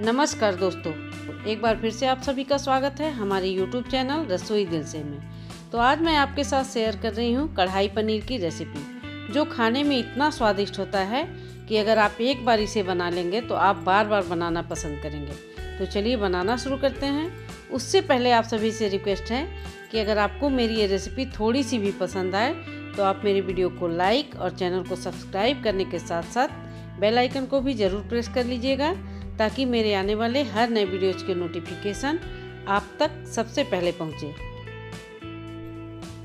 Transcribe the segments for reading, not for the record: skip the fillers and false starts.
नमस्कार दोस्तों, एक बार फिर से आप सभी का स्वागत है हमारे YouTube चैनल रसोई दिल से में। तो आज मैं आपके साथ शेयर कर रही हूँ कढ़ाई पनीर की रेसिपी, जो खाने में इतना स्वादिष्ट होता है कि अगर आप एक बार इसे बना लेंगे तो आप बार बार बनाना पसंद करेंगे। तो चलिए बनाना शुरू करते हैं। उससे पहले आप सभी से रिक्वेस्ट है कि अगर आपको मेरी ये रेसिपी थोड़ी सी भी पसंद आए तो आप मेरी वीडियो को लाइक और चैनल को सब्सक्राइब करने के साथ साथ बेल आइकन को भी ज़रूर प्रेस कर लीजिएगा, ताकि मेरे आने वाले हर नए वीडियोज़ के नोटिफिकेशन आप तक सबसे पहले पहुंचे।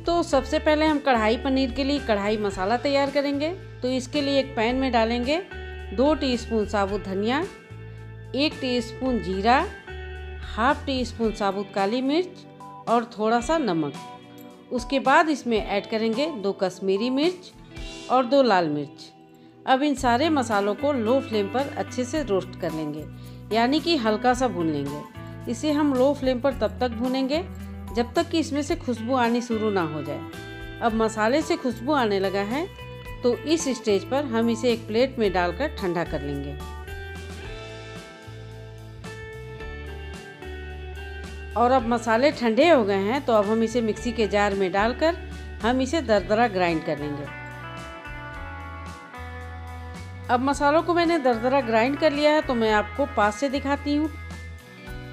तो सबसे पहले हम कढ़ाई पनीर के लिए कढ़ाई मसाला तैयार करेंगे। तो इसके लिए एक पैन में डालेंगे 2 टीस्पून साबुत धनिया, 1 टीस्पून जीरा, हाफ टी स्पून साबुत काली मिर्च और थोड़ा सा नमक। उसके बाद इसमें ऐड करेंगे 2 कश्मीरी मिर्च और 2 लाल मिर्च। अब इन सारे मसालों को लो फ्लेम पर अच्छे से रोस्ट कर लेंगे, यानी कि हल्का सा भून लेंगे। इसे हम लो फ्लेम पर तब तक भूनेंगे जब तक कि इसमें से खुशबू आनी शुरू ना हो जाए। अब मसाले से खुशबू आने लगा है तो इस स्टेज पर हम इसे एक प्लेट में डालकर ठंडा कर लेंगे। और अब मसाले ठंडे हो गए हैं तो अब हम इसे मिक्सी के जार में डालकर हम इसे दरदरा ग्राइंड कर लेंगे। अब मसालों को मैंने दरदरा ग्राइंड कर लिया है, तो मैं आपको पास से दिखाती हूँ।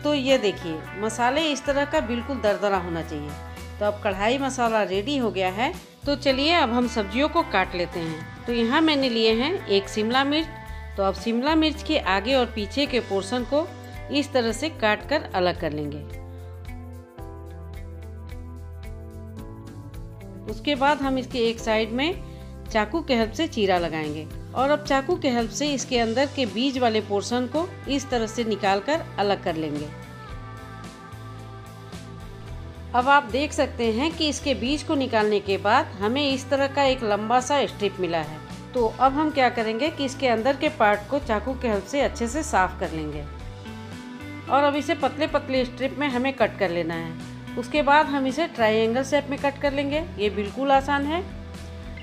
तो ये देखिए, मसाले इस तरह का बिल्कुल दरदरा होना चाहिए। तो अब कढ़ाई मसाला रेडी हो गया है। तो चलिए अब हम सब्जियों को काट लेते हैं। तो यहाँ मैंने लिए हैं 1 शिमला मिर्च। तो अब शिमला मिर्च के आगे और पीछे के पोर्शन को इस तरह से काट कर अलग कर लेंगे। उसके बाद हम इसके एक साइड में चाकू के हेल्प से चीरा लगाएंगे और अब चाकू के हेल्प से इसके अंदर के बीज वाले पोर्शन को इस तरह से निकालकर अलग कर लेंगे। अब आप देख सकते हैं कि इसके बीज को निकालने के बाद हमें इस तरह का एक लंबा सा स्ट्रिप मिला है। तो अब हम क्या करेंगे कि इसके अंदर के पार्ट को चाकू के हेल्प से अच्छे से साफ कर लेंगे और अब इसे पतले पतले स्ट्रिप में हमें कट कर लेना है। उसके बाद हम इसे ट्रायंगल शेप में कट कर लेंगे। ये बिल्कुल आसान है।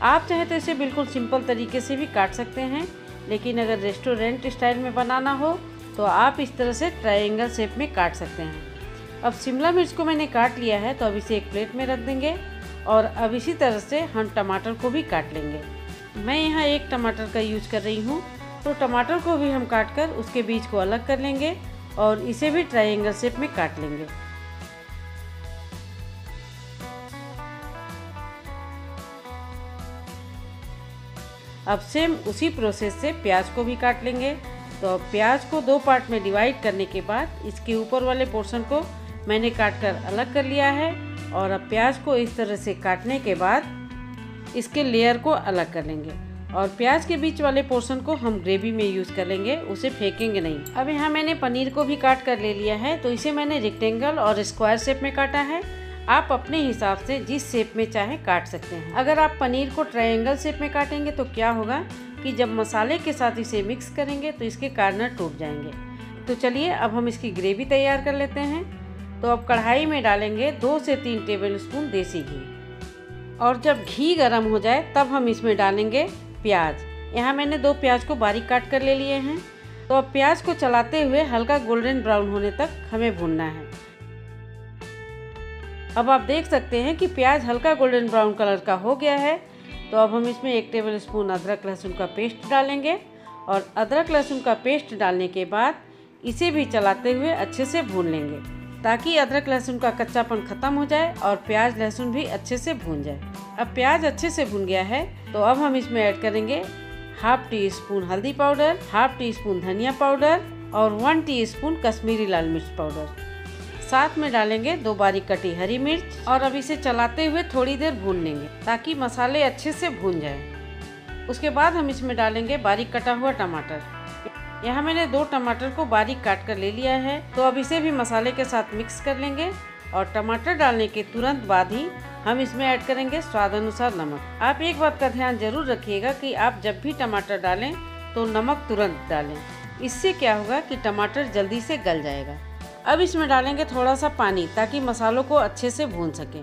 आप चाहे तो इसे बिल्कुल सिंपल तरीके से भी काट सकते हैं, लेकिन अगर रेस्टोरेंट स्टाइल में बनाना हो तो आप इस तरह से ट्रायंगल शेप में काट सकते हैं। अब शिमला मिर्च को मैंने काट लिया है, तो अब इसे एक प्लेट में रख देंगे और अब इसी तरह से हम टमाटर को भी काट लेंगे। मैं यहाँ 1 टमाटर का यूज कर रही हूँ। तो टमाटर को भी हम काट कर उसके बीज को अलग कर लेंगे और इसे भी ट्रायंगल शेप में काट लेंगे। अब सेम उसी प्रोसेस से प्याज को भी काट लेंगे। तो अब प्याज को 2 पार्ट में डिवाइड करने के बाद इसके ऊपर वाले पोर्शन को मैंने काट कर अलग कर लिया है और अब प्याज को इस तरह से काटने के बाद इसके लेयर को अलग कर लेंगे और प्याज के बीच वाले पोर्शन को हम ग्रेवी में यूज़ कर लेंगे, उसे फेंकेंगे नहीं। अब यहाँ मैंने पनीर को भी काट कर ले लिया है। तो इसे मैंने रेक्टेंगल और स्क्वायर शेप में काटा है। आप अपने हिसाब से जिस शेप में चाहे काट सकते हैं। अगर आप पनीर को ट्रायंगल शेप में काटेंगे तो क्या होगा कि जब मसाले के साथ इसे मिक्स करेंगे तो इसके कॉर्नर टूट जाएंगे। तो चलिए अब हम इसकी ग्रेवी तैयार कर लेते हैं। तो अब कढ़ाई में डालेंगे 2 से 3 टेबलस्पून देसी घी और जब घी गर्म हो जाए तब हम इसमें डालेंगे प्याज। यहाँ मैंने 2 प्याज को बारीक काट कर ले लिए हैं। तो अब प्याज को चलाते हुए हल्का गोल्डन ब्राउन होने तक हमें भूनना है। अब आप देख सकते हैं कि प्याज हल्का गोल्डन ब्राउन कलर का हो गया है। तो अब हम इसमें 1 टेबलस्पून अदरक लहसुन का पेस्ट डालेंगे और अदरक लहसुन का पेस्ट डालने के बाद इसे भी चलाते हुए अच्छे से भून लेंगे, ताकि अदरक लहसुन का कच्चापन खत्म हो जाए और प्याज लहसुन भी अच्छे से भून जाए। अब प्याज अच्छे से भून गया है तो अब हम इसमें ऐड करेंगे हाफ टी स्पून हल्दी पाउडर, हाफ टी स्पून धनिया पाउडर और 1 टीस्पून कश्मीरी लाल मिर्च पाउडर। साथ में डालेंगे 2 बारीक कटी हरी मिर्च और अब इसे चलाते हुए थोड़ी देर भून लेंगे, ताकि मसाले अच्छे से भून जाए। उसके बाद हम इसमें डालेंगे बारीक कटा हुआ टमाटर। यहाँ मैंने 2 टमाटर को बारीक काट कर ले लिया है। तो अब इसे भी मसाले के साथ मिक्स कर लेंगे और टमाटर डालने के तुरंत बाद ही हम इसमें ऐड करेंगे स्वाद अनुसार नमक। आप एक बात का ध्यान जरूर रखिएगा कि आप जब भी टमाटर डालें तो नमक तुरंत डालें। इससे क्या होगा कि टमाटर जल्दी से गल जाएगा। अब इसमें डालेंगे थोड़ा सा पानी, ताकि मसालों को अच्छे से भून सकें।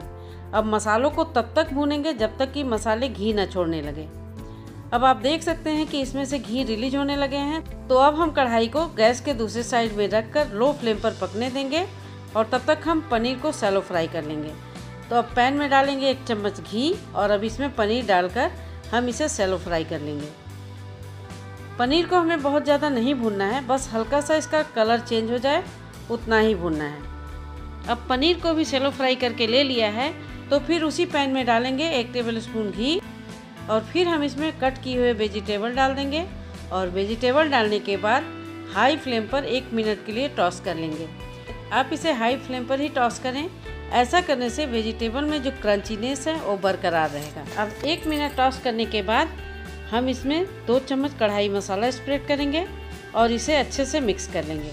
अब मसालों को तब तक भूनेंगे जब तक कि मसाले घी न छोड़ने लगे। अब आप देख सकते हैं कि इसमें से घी रिलीज होने लगे हैं। तो अब हम कढ़ाई को गैस के दूसरे साइड में रखकर लो फ्लेम पर पकने देंगे और तब तक हम पनीर को शैलो फ्राई कर लेंगे। तो अब पैन में डालेंगे 1 चम्मच घी और अब इसमें पनीर डालकर हम इसे शैलो फ्राई कर लेंगे। पनीर को हमें बहुत ज़्यादा नहीं भूनना है, बस हल्का सा इसका कलर चेंज हो जाए उतना ही भूनना है। अब पनीर को भी शैलो फ्राई करके ले लिया है, तो फिर उसी पैन में डालेंगे 1 टेबल स्पून घी और फिर हम इसमें कट किए हुए वेजिटेबल डाल देंगे और वेजिटेबल डालने के बाद हाई फ्लेम पर 1 मिनट के लिए टॉस कर लेंगे। आप इसे हाई फ्लेम पर ही टॉस करें, ऐसा करने से वेजिटेबल में जो क्रंचीनेस है वो बरकरार रहेगा। अब 1 मिनट टॉस करने के बाद हम इसमें 2 चम्मच कढ़ाई मसाला स्प्रेड करेंगे और इसे अच्छे से मिक्स कर लेंगे।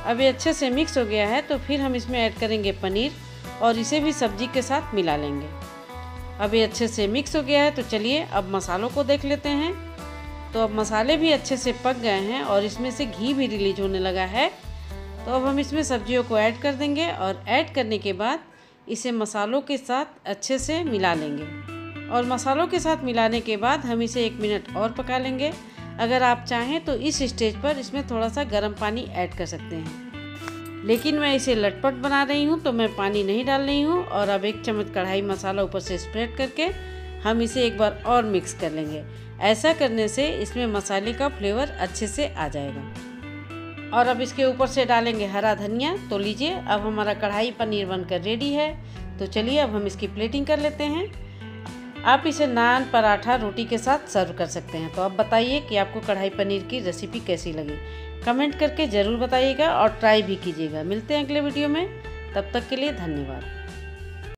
अब ये अच्छे से मिक्स हो गया है, तो फिर हम इसमें ऐड करेंगे पनीर और इसे भी सब्जी के साथ मिला लेंगे। अब ये अच्छे से मिक्स हो गया है, तो चलिए अब मसालों को देख लेते हैं। तो अब मसाले भी अच्छे से पक गए हैं और इसमें से घी भी रिलीज होने लगा है। तो अब हम इसमें सब्जियों को ऐड कर देंगे और ऐड करने के बाद इसे मसालों के साथ अच्छे से मिला लेंगे और मसालों के साथ मिलाने के बाद हम इसे 1 मिनट और पका लेंगे। अगर आप चाहें तो इस स्टेज पर इसमें थोड़ा सा गर्म पानी ऐड कर सकते हैं, लेकिन मैं इसे लटपट बना रही हूँ तो मैं पानी नहीं डाल रही हूँ। और अब 1 चम्मच कढ़ाई मसाला ऊपर से स्प्रेड करके हम इसे एक बार और मिक्स कर लेंगे। ऐसा करने से इसमें मसाले का फ्लेवर अच्छे से आ जाएगा। और अब इसके ऊपर से डालेंगे हरा धनिया। तो लीजिए, अब हमारा कढ़ाई पनीर बनकर रेडी है। तो चलिए अब हम इसकी प्लेटिंग कर लेते हैं। आप इसे नान, पराठा, रोटी के साथ सर्व कर सकते हैं। तो अब बताइए कि आपको कढ़ाई पनीर की रेसिपी कैसी लगी। कमेंट करके ज़रूर बताइएगा और ट्राई भी कीजिएगा। मिलते हैं अगले वीडियो में, तब तक के लिए धन्यवाद।